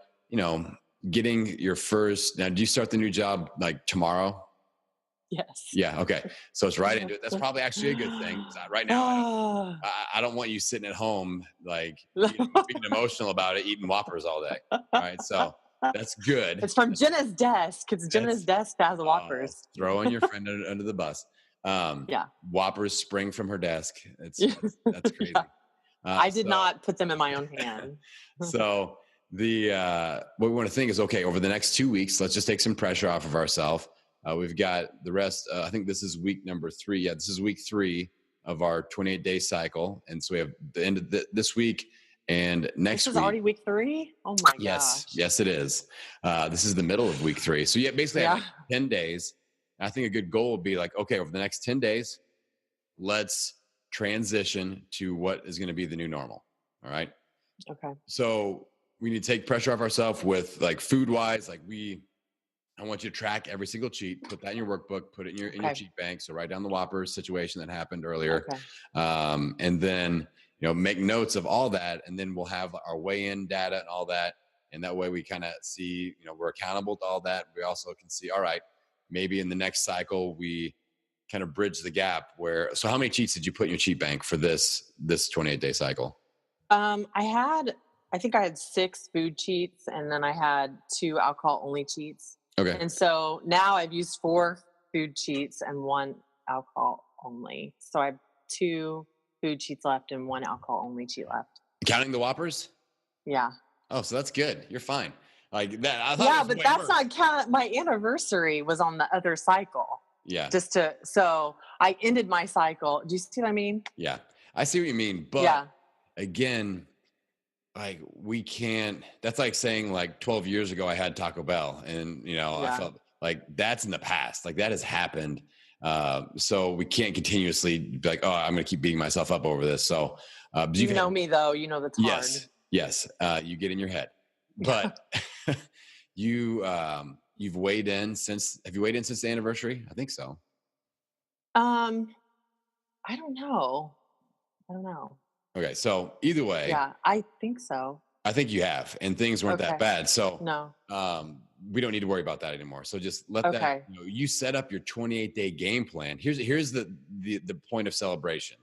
getting your first, now, do you start the new job like tomorrow? Yes. Yeah. Okay. So it's right into it. That's probably actually a good thing. Right now, I don't want you sitting at home, like being emotional about it, eating Whoppers all day. All right. So that's good. It's from Jenna's desk. It's Jenna's desk that has the Whoppers. Throwing your friend under the bus. Whoppers spring from her desk. That's crazy. Yeah. I did not put them in my own hand. So what we want to think is, okay, over the next 2 weeks, let's just take some pressure off of ourselves. We've got the rest. I think this is week number 3. Yeah, this is week 3 of our 28-day cycle. And so we have the end of this week and next week. This is already week 3? Oh my gosh. Yes, it is. This is the middle of week 3. So basically have like 10 days. I think a good goal would be like, okay, over the next 10 days, let's transition to what is going to be the new normal. All right. Okay. So we need to take pressure off ourselves with like food wise, I want you to track every single cheat, put that in your workbook, put it in your cheat bank. So write down the Whoppers situation that happened earlier. Okay. And then, make notes of all that. And then we'll have our weigh-in data and all that. And that way we kind of see, we're accountable to all that. We also can see, all right, maybe in the next cycle, we kind of bridge the gap so how many cheats did you put in your cheat bank for this 28-day cycle? I think I had 6 food cheats, and then I had 2 alcohol only cheats. Okay. And so now I've used 4 food cheats and 1 alcohol only. So I have 2 food cheats left and 1 alcohol only cheat left. Counting the Whoppers? Yeah. Oh, so that's good. You're fine. Like that. I thought yeah, but that's worse. Not count. My anniversary was on the other cycle. Yeah. So I ended my cycle. Do you see what I mean? Yeah, I see what you mean. But again, like we can't, that's like saying like 12 years ago I had Taco Bell and I felt like that's in the past, like that has happened. So we can't continuously be like, oh, I'm going to keep beating myself up over this. So you know me though, that's hard. Yes. You get in your head, but you've weighed in have you weighed in since the anniversary? I think so. I don't know. Okay, so either way. Yeah, I think so. I think you have, and things weren't that bad. So no, we don't need to worry about that anymore. So just let that. You set up your 28-day game plan. Here's the point of celebration.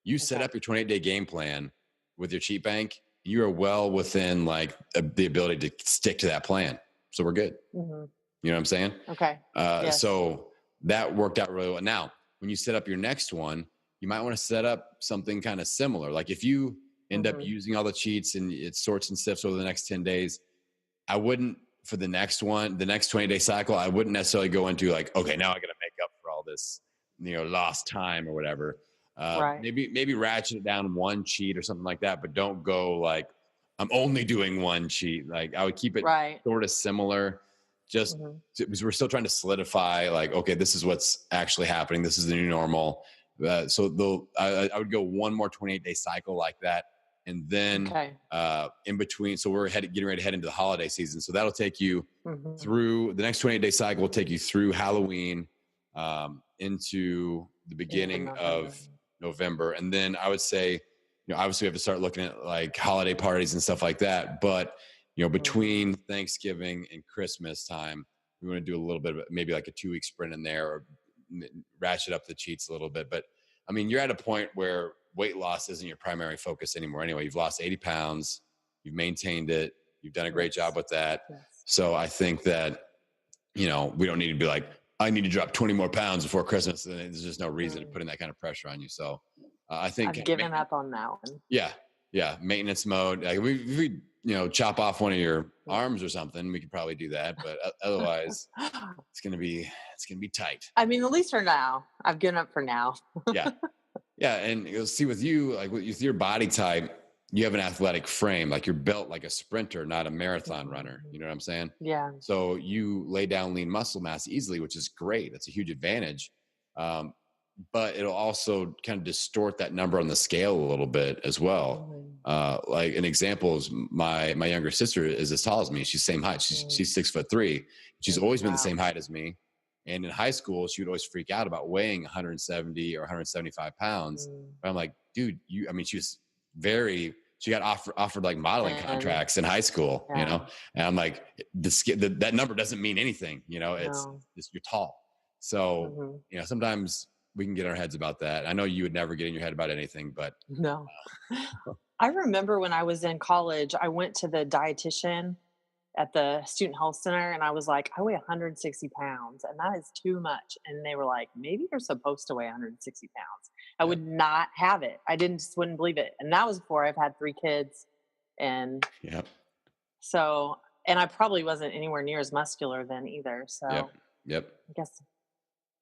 You set up your 28-day game plan with your cheat bank. You are well within like the ability to stick to that plan. So we're good. Mm-hmm. You know what I'm saying? Okay. Yes. So that worked out really well. Now, when you set up your next one, you might want to set up something kind of similar. Like if you end up using all the cheats and it sorts and sifts over the next 10 days, I wouldn't, for the next 20-day cycle, I wouldn't necessarily go into like, okay, now I got to make up for all this, lost time or whatever. Right. Maybe ratchet it down 1 cheat or something like that, but don't go like, I'm only doing 1 cheat. Like I would keep it sort of similar, just because we're still trying to solidify like, okay, this is what's actually happening. This is the new normal. So I would go 1 more 28-day cycle like that. And then in between, so we're getting ready to head into the holiday season. So that'll take you through the next 28-day cycle will take you through Halloween into the beginning of November. And then I would say, obviously we have to start looking at like holiday parties and stuff like that. But, between Thanksgiving and Christmas time, we want to do a little bit of maybe like a 2-week sprint in there or ratchet up the cheats a little bit. But I mean, you're at a point where weight loss isn't your primary focus anymore. Anyway, you've lost 80 pounds, you've maintained it. You've done a great job with that. Yes. So I think that, we don't need to be like, I need to drop 20 more pounds before Christmas. And there's just no reason to put in that kind of pressure on you. So I think I've given up on that one. Yeah. Maintenance mode. Like we chop off one of your arms or something, we could probably do that. But otherwise it's going to be tight. I mean, at least for now, I've given up for now. Yeah. And you'll see with you, like with your body type, you have an athletic frame, like you're built like a sprinter, not a marathon runner. You know what I'm saying? Yeah. So you lay down lean muscle mass easily, which is great. That's a huge advantage. But it'll also kind of distort that number on the scale a little bit as well. Like an example is my younger sister is as tall as me. She's same height. She's 6'3". She's always been the same height as me. And in high school, she would always freak out about weighing 170 or 175 pounds. But I'm like, dude, she got offered like modeling contracts in high school, you know? And I'm like, that number doesn't mean anything, you know, it's you're tall. So, you know, sometimes we can get our heads about that. I know you would never get in your head about anything, but No. I remember when I was in college, I went to the dietitian at the student health center and I was like, I weigh 160 pounds and that is too much. And they were like, maybe you're supposed to weigh 160 pounds. I would not have it. I just wouldn't believe it. And that was before I've had 3 kids. And so, and I probably wasn't anywhere near as muscular then either. So Yep. I guess.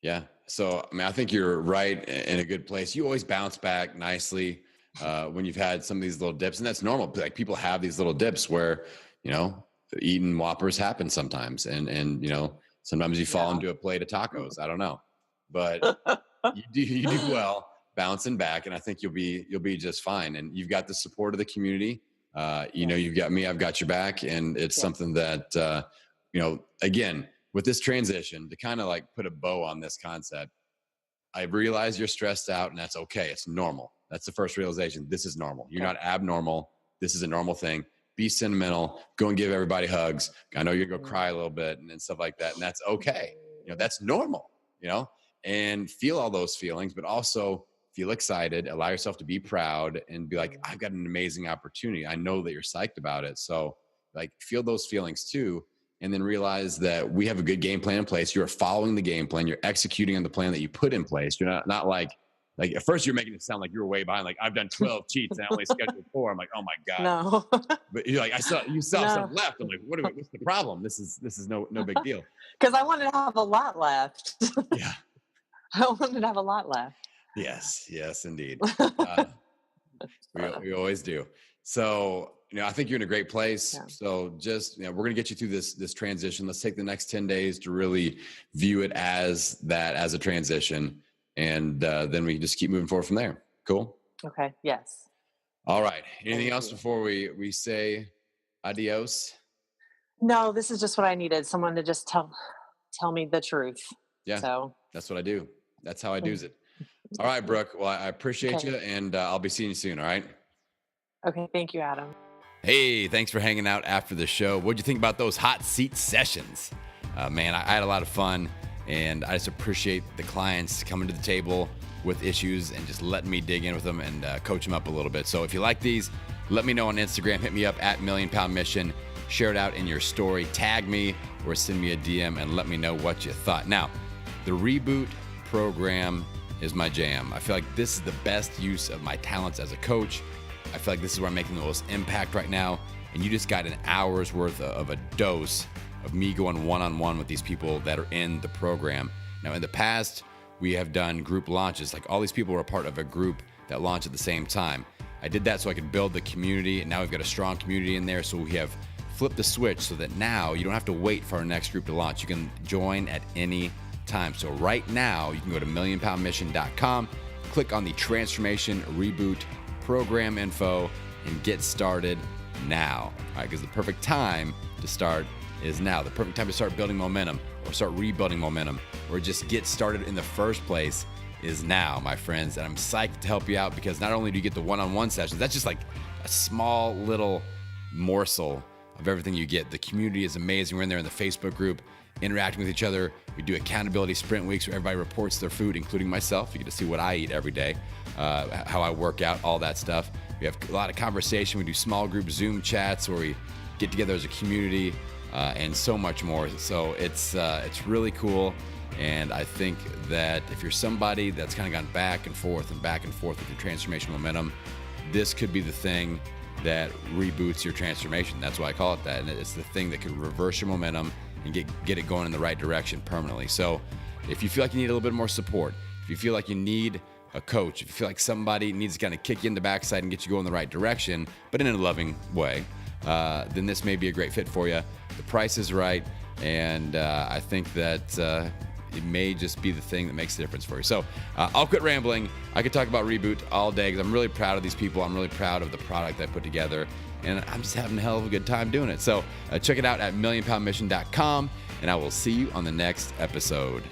Yeah. So, I mean, I think you're right in a good place. You always bounce back nicely when you've had some of these little dips, and that's normal. Like people have these little dips where, you know, eating Whoppers happen sometimes. And, you know, sometimes you fall into a plate of tacos. I don't know, but you do well bouncing back. And I think you'll be just fine. And you've got the support of the community. You know, you've got me, I've got your back. And it's something that, you know, again, with this transition, to kind of like put a bow on this concept, I realize you're stressed out and that's okay. It's normal. That's the first realization. This is normal. You're not abnormal. This is a normal thing. Be sentimental, go and give everybody hugs. I know you're gonna go cry a little bit and stuff like that. And that's okay. You know, that's normal, you know, and feel all those feelings, but also feel excited, allow yourself to be proud and be like, I've got an amazing opportunity. I know that you're psyched about it. So like feel those feelings too. And then realize that we have a good game plan in place. You're following the game plan. You're executing on the plan that you put in place. You're not like at first you're making it sound like you were way behind. Like I've done 12 cheats and I only scheduled 4. I'm like, oh my God. No. But you're like, you still have some left. I'm like, what's the problem? This is no big deal. Because I wanted to have a lot left. Yeah. I wanted to have a lot left. Yes, indeed. We always do. So, you know, I think you're in a great place. Yeah. So just, you know, we're going to get you through this transition. Let's take the next 10 days to really view it as a transition. And then we can just keep moving forward from there. Cool. Okay. Yes. All right. Anything else before we say adios? No, this is just what I needed. Someone to just tell me the truth. Yeah. So that's what I do. That's how I do it. All right, Brooke. Well, I appreciate you and I'll be seeing you soon. All right. Okay. Thank you, Adam. Hey, thanks for hanging out after the show. What'd you think about those hot seat sessions? Man, I had a lot of fun, and I just appreciate the clients coming to the table with issues and just letting me dig in with them and coach them up a little bit. So if you like these, let me know on Instagram. Hit me up at Million Pound Mission. Share it out in your story. Tag me or send me a DM and let me know what you thought. Now, the ReBoot program is my jam. I feel like this is the best use of my talents as a coach. I feel like this is where I'm making the most impact right now. And you just got an hour's worth of a dose of me going one-on-one with these people that are in the program. Now, in the past, we have done group launches. Like all these people were a part of a group that launched at the same time. I did that so I could build the community. And now we've got a strong community in there. So we have flipped the switch so that now you don't have to wait for our next group to launch. You can join at any time. So right now, you can go to millionpoundmission.com, click on the Transformation ReBoot program info and get started now. All right, because the perfect time to start is now. The perfect time to start building momentum or start rebuilding momentum or just get started in the first place is now, my friends. And I'm psyched to help you out because not only do you get the one-on-one sessions, that's just like a small little morsel of everything you get. The community is amazing. We're in there in the Facebook group, interacting with each other. We do accountability sprint weeks where everybody reports their food, including myself. You get to see what I eat every day, how I work out, all that stuff. We have a lot of conversation. We do small group Zoom chats where we get together as a community and so much more. So it's really cool. And I think that if you're somebody that's kind of gone back and forth with your transformation momentum, this could be the thing that reboots your transformation. That's why I call it that. And it's the thing that could reverse your momentum and get it going in the right direction permanently. So if you feel like you need a little bit more support, if you feel like you need a coach, if you feel like somebody needs to kind of kick you in the backside and get you going the right direction, but in a loving way, then this may be a great fit for you. The price is right, and I think that it may just be the thing that makes the difference for you. So I'll quit rambling. I could talk about ReBoot all day because I'm really proud of these people. I'm really proud of the product I put together, and I'm just having a hell of a good time doing it. So check it out at millionpoundmission.com, and I will see you on the next episode.